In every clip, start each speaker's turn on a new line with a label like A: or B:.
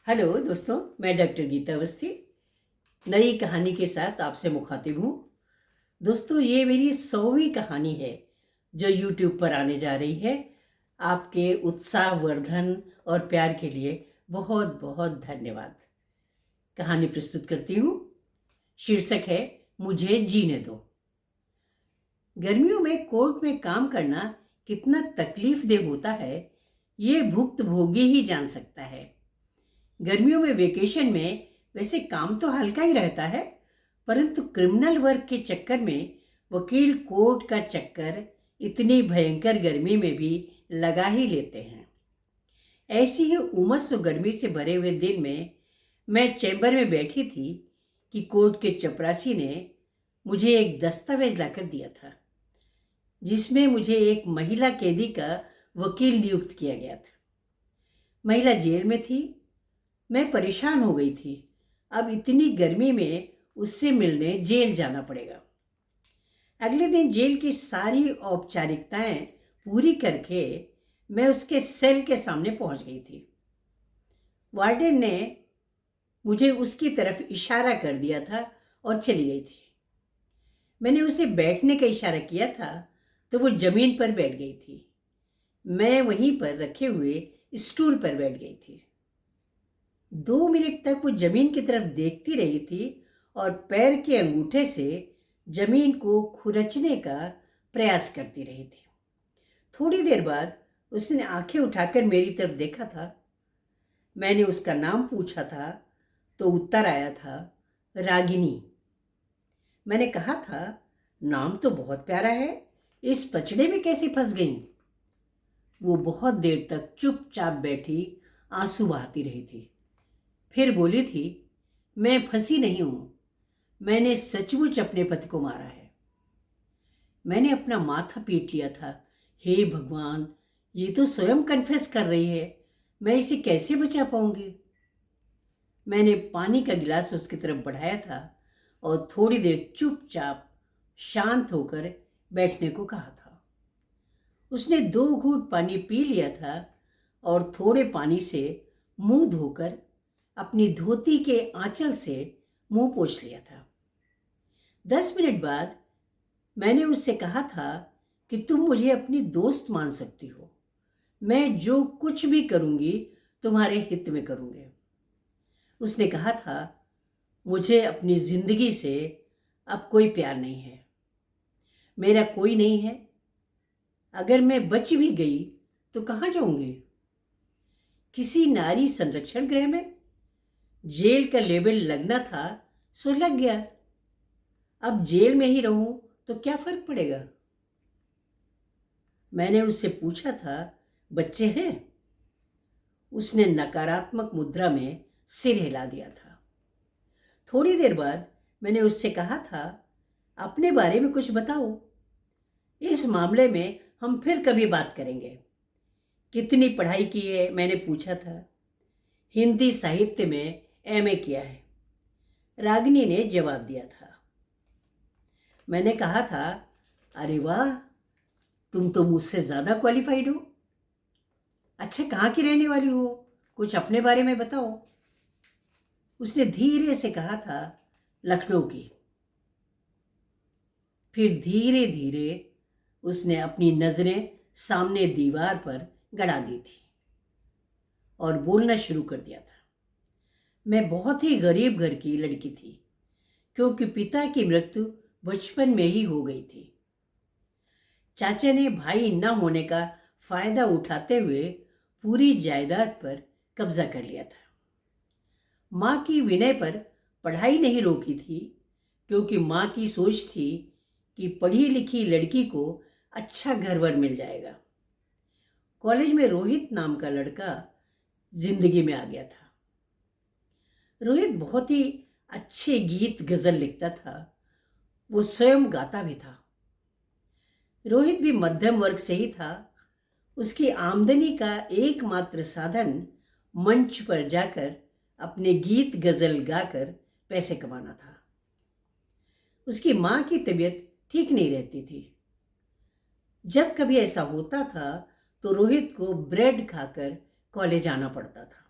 A: Hello दोस्तों, मैं doctor Gita Awasthi नई कहानी के साथ आपसे मुखातिब हूँ। दोस्तों, ये मेरी 100वीं कहानी है जो यूट्यूब पर आने जा रही है। आपके उत्साहवर्धन और प्यार के लिए बहुत बहुत धन्यवाद। कहानी प्रस्तुत करती हूँ। शीर्षक है मुझे जीने दो। गर्मियों में कोर्ट में काम करना कितना तकलीफदेह होता है, ये भुक्तभोगी ही जान सकता है। गर्मियों में वेकेशन में वैसे काम तो हल्का ही रहता है, परंतु क्रिमिनल वर्क के चक्कर में वकील कोर्ट का चक्कर इतनी भयंकर गर्मी में भी लगा ही लेते हैं। ऐसी ही उमस और गर्मी से भरे हुए दिन में मैं चैम्बर में बैठी थी कि कोर्ट के चपरासी ने मुझे एक दस्तावेज लाकर दिया था, जिसमें मुझे एक महिला कैदी का वकील नियुक्त किया गया था। महिला जेल में थी। मैं परेशान हो गई थी। अब इतनी गर्मी में उससे मिलने जेल जाना पड़ेगा। अगले दिन जेल की सारी औपचारिकताएं पूरी करके मैं उसके सेल के सामने पहुंच गई थी। वार्डन ने मुझे उसकी तरफ इशारा कर दिया था और चली गई थी। मैंने उसे बैठने का इशारा किया था तो वो जमीन पर बैठ गई थी। मैं वहीं पर रखे हुए स्टूल पर बैठ गई थी। 2 मिनट तक वो जमीन की तरफ देखती रही थी और पैर के अंगूठे से जमीन को खुरचने का प्रयास करती रही थी। थोड़ी देर बाद उसने आंखें उठाकर मेरी तरफ देखा था। मैंने उसका नाम पूछा था तो उत्तर आया था रागिनी। मैंने कहा था, नाम तो बहुत प्यारा है, इस पचड़े में कैसे फंस गई? वो बहुत देर तक चुपचाप बैठी आंसू बहाती रही थी। फिर बोली थी, मैं फंसी नहीं हूं, मैंने सचमुच अपने पति को मारा है। मैंने अपना माथा पीट लिया था। हे भगवान, ये तो स्वयं कन्फेस कर रही है, मैं इसे कैसे बचा पाऊंगी? मैंने पानी का गिलास उसकी तरफ बढ़ाया था और थोड़ी देर चुपचाप शांत होकर बैठने को कहा था। उसने 2 घूंट पानी पी लिया था और थोड़े पानी से मुंह धोकर अपनी धोती के आंचल से मुंह पोंछ लिया था। 10 मिनट बाद मैंने उससे कहा था कि तुम मुझे अपनी दोस्त मान सकती हो, मैं जो कुछ भी करूंगी तुम्हारे हित में करूंगी। उसने कहा था, मुझे अपनी जिंदगी से अब कोई प्यार नहीं है, मेरा कोई नहीं है। अगर मैं बच भी गई तो कहाँ जाऊंगी? किसी नारी संरक्षण गृह में? जेल का लेबल लगना था सो लग गया। अब जेल में ही रहूं तो क्या फर्क पड़ेगा? मैंने उससे पूछा था, बच्चे हैं? उसने नकारात्मक मुद्रा में सिर हिला दिया था। थोड़ी देर बाद मैंने उससे कहा था, अपने बारे में कुछ बताओ, इस मामले में हम फिर कभी बात करेंगे। कितनी पढ़ाई की है? मैंने पूछा था। हिंदी साहित्य में एमए किया है, रागिनी ने जवाब दिया था। मैंने कहा था, अरे वाह, तुम तो मुझसे ज़्यादा क्वालिफाइड हो। अच्छा, कहाँ की रहने वाली हो? कुछ अपने बारे में बताओ। उसने धीरे से कहा था, लखनऊ की। फिर धीरे धीरे उसने अपनी नज़रें सामने दीवार पर गड़ा दी थी और बोलना शुरू कर दिया था। मैं बहुत ही गरीब घर की लड़की थी, क्योंकि पिता की मृत्यु बचपन में ही हो गई थी। चाचा ने भाई न होने का फायदा उठाते हुए पूरी जायदाद पर कब्जा कर लिया था। माँ की विनय पर पढ़ाई नहीं रोकी थी, क्योंकि माँ की सोच थी कि पढ़ी लिखी लड़की को अच्छा घर-वर मिल जाएगा। कॉलेज में रोहित नाम का लड़का जिंदगी में आ गया था। रोहित बहुत ही अच्छे गीत गजल लिखता था, वो स्वयं गाता भी था। रोहित भी मध्यम वर्ग से ही था। उसकी आमदनी का एकमात्र साधन मंच पर जाकर अपने गीत गजल गाकर पैसे कमाना था। उसकी माँ की तबीयत ठीक नहीं रहती थी। जब कभी ऐसा होता था तो रोहित को ब्रेड खाकर कॉलेज आना पड़ता था,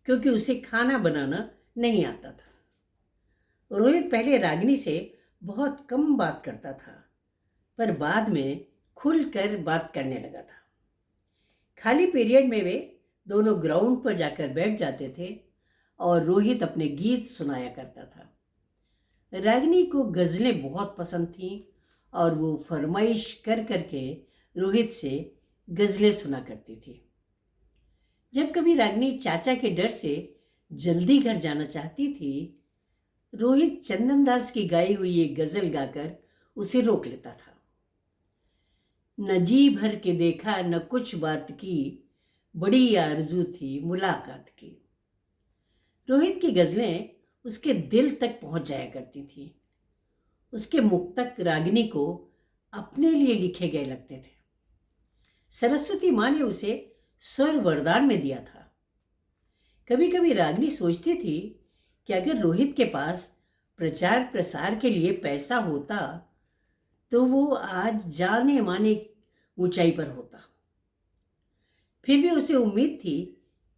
A: क्योंकि उसे खाना बनाना नहीं आता था। रोहित पहले रागिनी से बहुत कम बात करता था, पर बाद में खुलकर बात करने लगा था। खाली पीरियड में वे दोनों ग्राउंड पर जाकर बैठ जाते थे और रोहित अपने गीत सुनाया करता था। रागिनी को गज़लें बहुत पसंद थीं और वो फरमाइश कर करके रोहित से गज़लें सुना करती थी। जब कभी रागिनी चाचा के डर से जल्दी घर जाना चाहती थी, रोहित चंदन दास की गाई हुई ये गज़ल गाकर उसे रोक लेता था। न जी भर के देखा न कुछ बात की, बड़ी आरज़ू थी मुलाकात की। रोहित की गज़लें उसके दिल तक पहुंच जाया करती थी। उसके मुख तक रागिनी को अपने लिए लिखे गए लगते थे। सरस्वती माँ ने उसे स्वर वरदान में दिया था। कभी कभी रागिनी सोचती थी कि अगर रोहित के पास प्रचार प्रसार के लिए पैसा होता तो वो आज जाने माने ऊंचाई पर होता। फिर भी उसे उम्मीद थी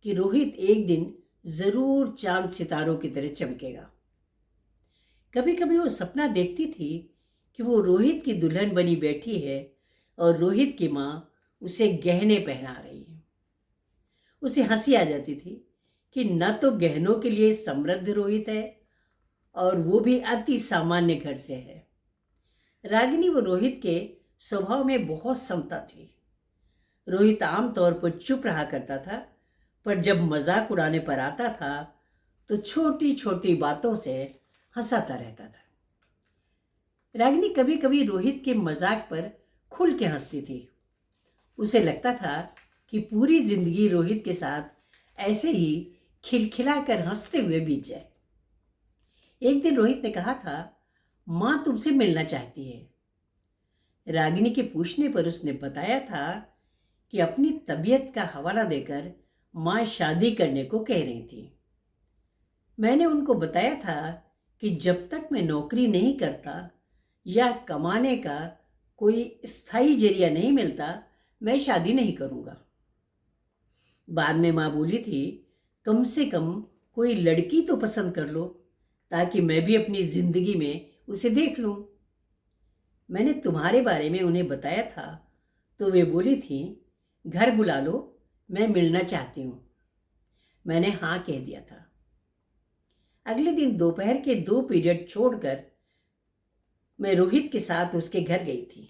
A: कि रोहित एक दिन जरूर चांद सितारों की तरह चमकेगा। कभी कभी वो सपना देखती थी कि वो रोहित की दुल्हन बनी बैठी है और रोहित की माँ उसे गहने पहना रही है। उसे हंसी आ जाती थी कि न तो गहनों के लिए समृद्ध रोहित है और वो भी अति सामान्य घर से है। रागिनी वो रोहित के स्वभाव में बहुत समता थी। रोहित आमतौर पर चुप रहा करता था, पर जब मजाक उड़ाने पर आता था तो छोटी छोटी बातों से हंसाता रहता था। रागिनी कभी कभी रोहित के मजाक पर खुल के हंसती थी। उसे लगता था कि पूरी जिंदगी रोहित के साथ ऐसे ही खिलखिलाकर हंसते हुए बीत जाए। एक दिन रोहित ने कहा था, माँ तुमसे मिलना चाहती है। रागिनी के पूछने पर उसने बताया था कि अपनी तबीयत का हवाला देकर माँ शादी करने को कह रही थी। मैंने उनको बताया था कि जब तक मैं नौकरी नहीं करता या कमाने का कोई स्थायी जरिया नहीं मिलता, मैं शादी नहीं करूँगा। बाद में माँ बोली थी, कम से कम कोई लड़की तो पसंद कर लो ताकि मैं भी अपनी ज़िंदगी में उसे देख लूँ। मैंने तुम्हारे बारे में उन्हें बताया था तो वे बोली थी, घर बुला लो, मैं मिलना चाहती हूँ। मैंने हाँ कह दिया था। अगले दिन दोपहर के 2 पीरियड छोड़कर मैं रोहित के साथ उसके घर गई थी।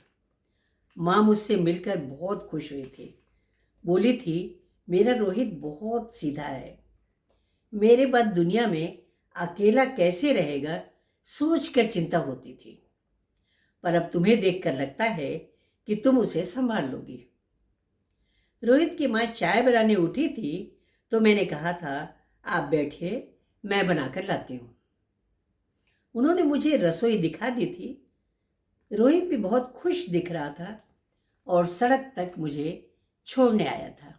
A: माँ मुझसे मिलकर बहुत खुश हुई थी। बोली थी, मेरा रोहित बहुत सीधा है। मेरे बाद दुनिया में अकेला कैसे रहेगा सोचकर चिंता होती थी, पर अब तुम्हें देखकर लगता है कि तुम उसे संभाल लोगी। रोहित की माँ चाय बनाने उठी थी तो मैंने कहा था, आप बैठिए, मैं बनाकर लाती हूँ। उन्होंने मुझे रसोई दिखा दी थी। रोहित भी बहुत खुश दिख रहा था और सड़क तक मुझे छोड़ने आया था।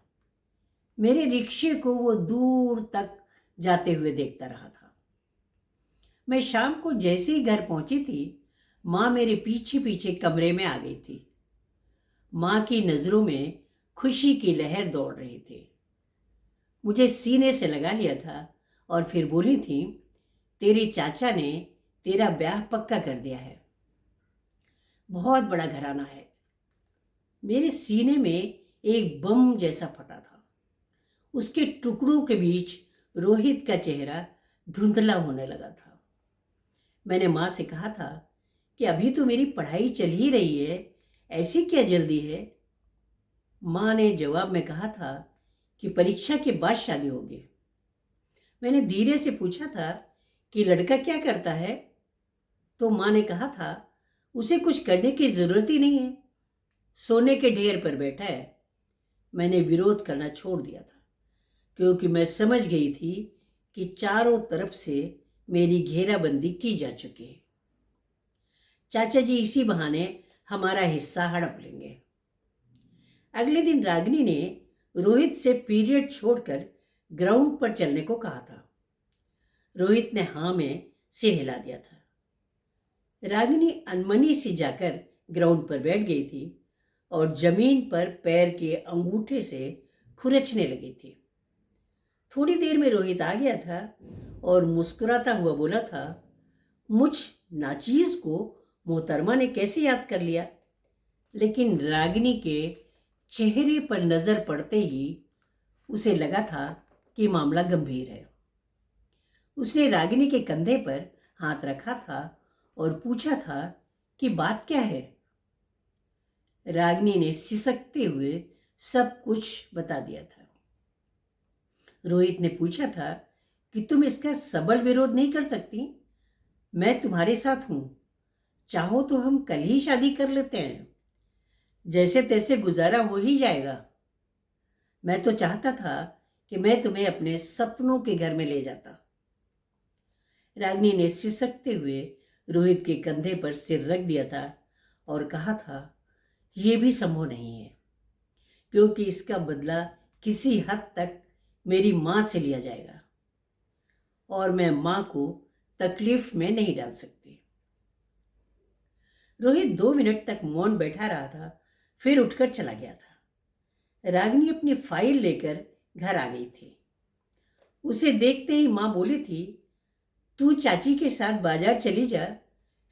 A: मेरे रिक्शे को वो दूर तक जाते हुए देखता रहा था। मैं शाम को जैसे ही घर पहुंची थी, माँ मेरे पीछे पीछे कमरे में आ गई थी। माँ की नज़रों में खुशी की लहर दौड़ रही थी। मुझे सीने से लगा लिया था और फिर बोली थी, तेरे चाचा ने तेरा ब्याह पक्का कर दिया है। बहुत बड़ा घराना है। मेरे सीने में एक बम जैसा फटा था। उसके टुकड़ों के बीच रोहित का चेहरा धुंधला होने लगा था। मैंने माँ से कहा था कि अभी तो मेरी पढ़ाई चल ही रही है, ऐसी क्या जल्दी है। माँ ने जवाब में कहा था कि परीक्षा के बाद शादी होगी। मैंने धीरे से पूछा था कि लड़का क्या करता है, तो माँ ने कहा था, उसे कुछ करने की ज़रूरत ही नहीं है, सोने के ढेर पर बैठा है। मैंने विरोध करना छोड़ दिया था क्योंकि मैं समझ गई थी कि चारों तरफ से मेरी घेराबंदी की जा चुकी है। चाचा जी इसी बहाने हमारा हिस्सा हड़प लेंगे। अगले दिन रागिनी ने रोहित से पीरियड छोड़कर ग्राउंड पर चलने को कहा था। रोहित ने हाँ में सिर हिला दिया था। रागिनी अनमनी से जाकर ग्राउंड पर बैठ गई थी और जमीन पर पैर के अंगूठे से खुरचने लगी थी। थोड़ी देर में रोहित आ गया था और मुस्कुराता हुआ बोला था, मुझ नाचीज को मोहतरमा ने कैसे याद कर लिया। लेकिन रागिनी के चेहरे पर नजर पड़ते ही उसे लगा था कि मामला गंभीर है। उसने रागिनी के कंधे पर हाथ रखा था और पूछा था कि बात क्या है। रागिनी ने सिसकते हुए सब कुछ बता दिया था। रोहित ने पूछा था कि तुम इसका सबल विरोध नहीं कर सकती। मैं तुम्हारे साथ हूं। चाहो तो हम कल ही शादी कर लेते हैं। जैसे तैसे गुजारा हो ही जाएगा। मैं तो चाहता था कि मैं तुम्हें अपने सपनों के घर में ले जाता। रागिनी ने सिसकते हुए रोहित के कंधे पर सिर रख दिया था और कहा था, यह भी संभव नहीं है, क्योंकि इसका बदला किसी हद तक मेरी मां से लिया जाएगा और मैं मां को तकलीफ में नहीं डाल सकती। रोहित 2 मिनट तक मौन बैठा रहा था, फिर उठकर चला गया था। रागिनी अपनी फाइल लेकर घर आ गई थी। उसे देखते ही मां बोली थी, तू चाची के साथ बाजार चली जा,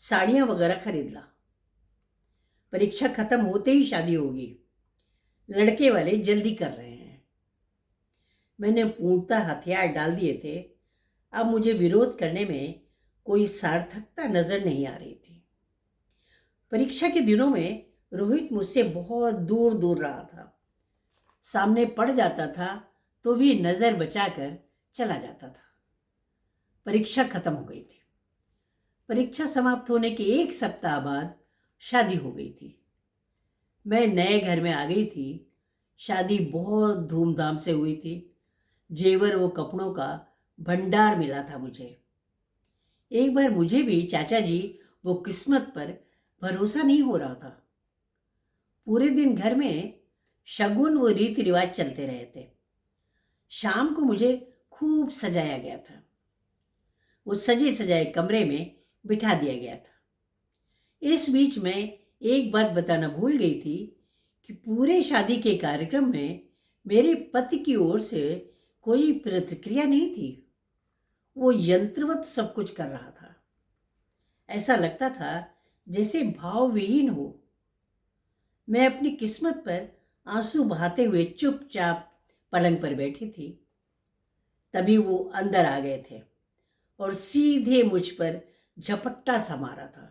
A: साड़ियां वगैरह खरीद ला। परीक्षा खत्म होते ही शादी होगी। लड़के वाले जल्दी कर रहे हैं। मैंने पूर्णतः हथियार डाल दिए थे। अब मुझे विरोध करने में कोई सार्थकता नजर नहीं आ रही थी। परीक्षा के दिनों में रोहित मुझसे बहुत दूर दूर रहा था। सामने पड़ जाता था तो भी नजर बचाकर चला जाता था। परीक्षा खत्म हो गई थी। परीक्षा समाप्त होने के 1 सप्ताह बाद शादी हो गई थी। मैं नए घर में आ गई थी। शादी बहुत धूमधाम से हुई थी। जेवर व कपड़ों का भंडार मिला था मुझे। एक बार मुझे भी चाचा जी वो किस्मत पर भरोसा नहीं हो रहा था। पूरे दिन घर में शगुन व रीति रिवाज चलते रहे थे। शाम को मुझे खूब सजाया गया था। वो सजे सजाए कमरे में बिठा दिया गया था। इस बीच मैं एक बात बताना भूल गई थी कि पूरे शादी के कार्यक्रम में मेरे पति की ओर से कोई प्रतिक्रिया नहीं थी। वो यंत्रवत सब कुछ कर रहा था। ऐसा लगता था जैसे भावविहीन हो। मैं अपनी किस्मत पर आंसू बहाते हुए चुपचाप पलंग पर बैठी थी। तभी वो अंदर आ गए थे और सीधे मुझ पर झपट्टा सा मारा था।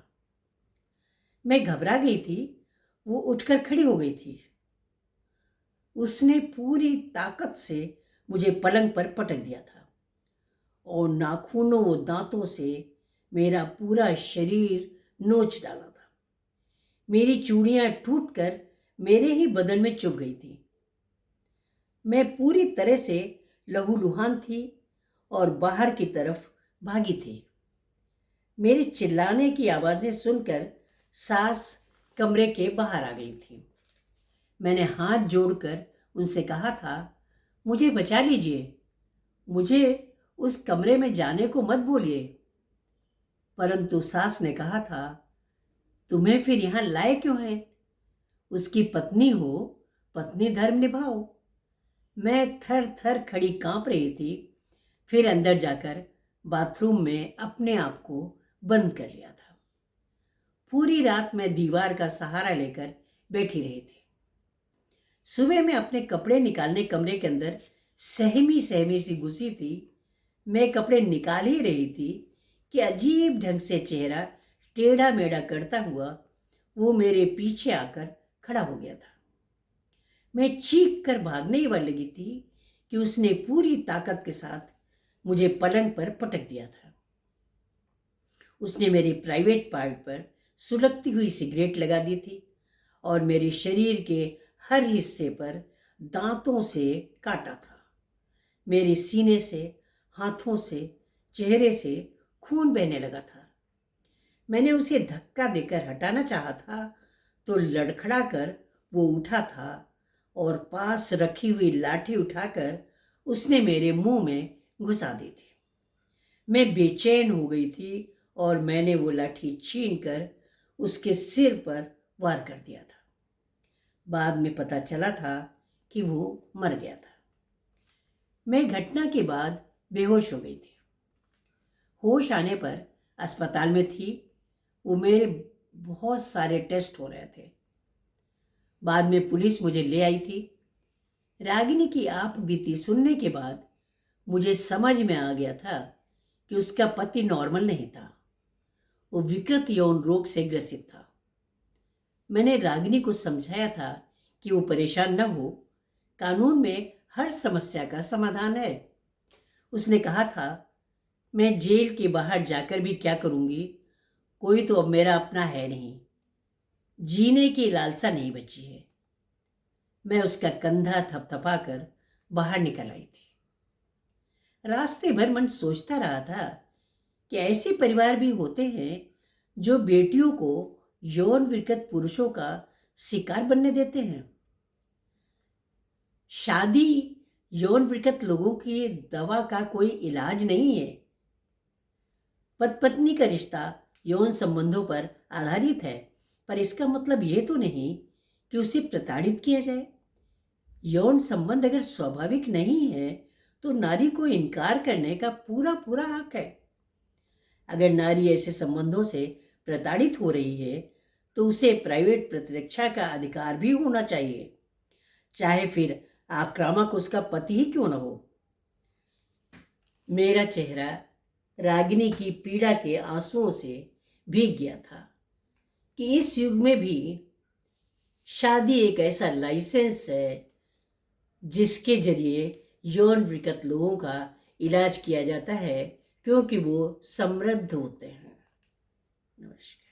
A: मैं घबरा गई थी। वो उठकर खड़ी हो गई थी। उसने पूरी ताकत से मुझे पलंग पर पटक दिया था और नाखूनों व दांतों से मेरा पूरा शरीर नोच डाला था। मेरी चूड़ियां टूटकर मेरे ही बदन में चुभ गई थी। मैं पूरी तरह से लहूलुहान थी और बाहर की तरफ भागी थी। मेरी चिल्लाने की आवाजें सुनकर सास कमरे के बाहर आ गई थी। मैंने हाथ जोड़कर उनसे कहा था, मुझे बचा लीजिए, मुझे उस कमरे में जाने को मत बोलिए। परंतु सास ने कहा था, तुम्हें फिर यहां लाए क्यों है? उसकी पत्नी हो, पत्नी धर्म निभाओ। मैं थर थर खड़ी कांप रही थी। फिर अंदर जाकर बाथरूम में अपने आप को बंद कर लिया था। पूरी रात मैं दीवार का सहारा लेकर बैठी रही थी। सुबह मैं अपने कपड़े निकालने कमरे के अंदर सहमी सहमी सी घुसी थी। मैं कपड़े निकाल ही रही थी कि अजीब ढंग से चेहरा टेढ़ा मेढ़ा करता हुआ वो मेरे पीछे आकर खड़ा हो गया था। मैं चीख कर भागने ही वाली लगी थी कि उसने पूरी ताकत के साथ मुझे पलंग पर पटक दिया था। उसने मेरे प्राइवेट पार्ट पर सुलगती हुई सिगरेट लगा दी थी और मेरे शरीर के हर हिस्से पर दांतों से काटा था। मेरे सीने से, हाथों से, चेहरे से खून बहने लगा था। मैंने उसे धक्का देकर हटाना चाहा था तो लड़खड़ा कर वो उठा था और पास रखी हुई लाठी उठाकर उसने मेरे मुंह में घुसा दी थी। मैं बेचैन हो गई थी और मैंने वो लाठी छीनकर उसके सिर पर वार कर दिया था। बाद में पता चला था कि वो मर गया था। मैं घटना के बाद बेहोश हो गई थी। होश आने पर अस्पताल में थी। वो मेरे बहुत सारे टेस्ट हो रहे थे। बाद में पुलिस मुझे ले आई थी। रागिनी की आप बीती सुनने के बाद मुझे समझ में आ गया था कि उसका पति नॉर्मल नहीं था। वो विकृत यौन रोग से ग्रसित था। मैंने रागिनी को समझाया था कि वो परेशान न हो, कानून में हर समस्या का समाधान है। उसने कहा था, मैं जेल के बाहर जाकर भी क्या करूंगी, कोई तो अब मेरा अपना है नहीं, जीने की लालसा नहीं बची है। मैं उसका कंधा थपथपाकर बाहर निकल आई थी। रास्ते भर मन सोचता रहा था कि ऐसे परिवार भी होते हैं जो बेटियों को यौन विकृत पुरुषों का शिकार बनने देते हैं। शादी यौन विकृत लोगों की दवा का कोई इलाज नहीं है। पति पत्नी का रिश्ता यौन संबंधों पर आधारित है, पर इसका मतलब ये तो नहीं कि उसे प्रताड़ित किया जाए। यौन संबंध अगर स्वाभाविक नहीं है तो नारी को इनकार करने का पूरा पूरा हक है। अगर नारी ऐसे संबंधों से प्रताड़ित हो रही है तो उसे प्राइवेट प्रतिरक्षा का अधिकार भी होना चाहिए, चाहे फिर आक्रामक उसका पति ही क्यों न हो। मेरा चेहरा रागिनी की पीड़ा के आंसुओं से भीग गया था कि इस युग में भी शादी एक ऐसा लाइसेंस है जिसके जरिए यौन विकृत लोगों का इलाज किया जाता है, क्योंकि वो समृद्ध होते हैं। नमस्कार।